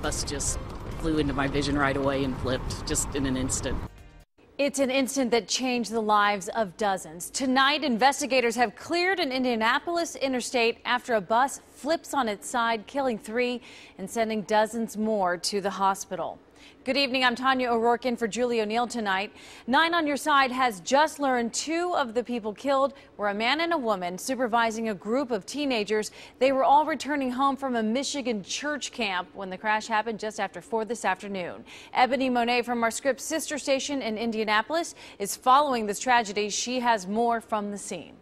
bus just flew into my vision right away and flipped just in an instant. It's an incident that changed the lives of dozens. Tonight, investigators have cleared an Indianapolis interstate after a bus flips on its side, killing 3 and sending dozens more to the hospital. Good evening. I'm Tanya O'Rourke in for Julie O'Neill tonight. 9 on Your Side has just learned 2 of the people killed were a man and a woman supervising a group of teenagers. They were all returning home from a Michigan church camp when the crash happened just after 4 this afternoon. Ebony Monet from our Scripps sister station in Indianapolis is following this tragedy. She has more from the scene.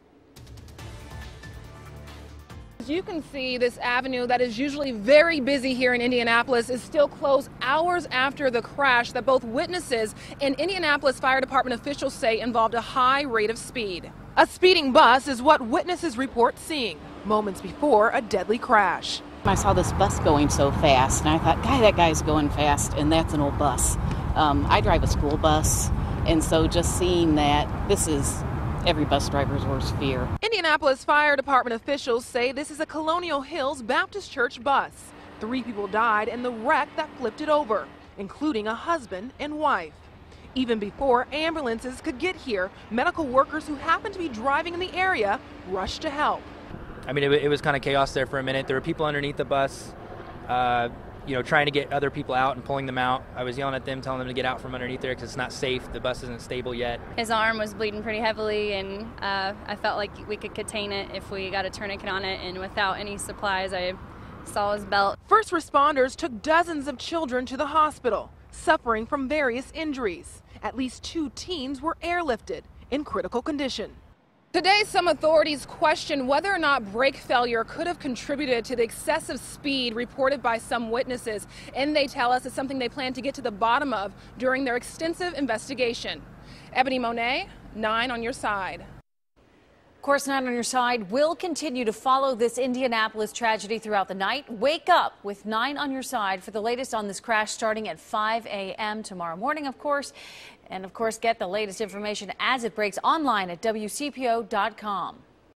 As you can see, this avenue that is usually very busy here in Indianapolis is still closed hours after the crash that both witnesses and Indianapolis Fire Department officials say involved a high rate of speed. A speeding bus is what witnesses report seeing moments before a deadly crash. I saw this bus going so fast, and I thought, that guy's going fast, and that's an old bus. I drive a school bus, and so just seeing that, this is every bus driver's worst fear. Indianapolis Fire Department officials say this is a Colonial Hills Baptist Church bus. 3 people died in the wreck that flipped it over, including a husband and wife. Even before ambulances could get here, medical workers who happened to be driving in the area rushed to help. I mean, it was kind of chaos there for a minute. There were people underneath the bus, trying to get other people out and pulling them out. I was yelling at them, telling them to get out from underneath there because it's not safe. The bus isn't stable yet. His arm was bleeding pretty heavily, and I felt like we could contain it if we got a tourniquet on it, and without any supplies, I saw his belt. First responders took dozens of children to the hospital, suffering from various injuries. At least 2 teens were airlifted in critical condition. Today, some authorities question whether or not brake failure could have contributed to the excessive speed reported by some witnesses, and they tell us it's something they plan to get to the bottom of during their extensive investigation. Ebony Monet, 9 on Your Side. Of course, 9 on Your Side will continue to follow this Indianapolis tragedy throughout the night. Wake up with 9 on Your Side for the latest on this crash starting at 5 a.m. tomorrow morning, of course. And, of course, get the latest information as it breaks online at WCPO.com.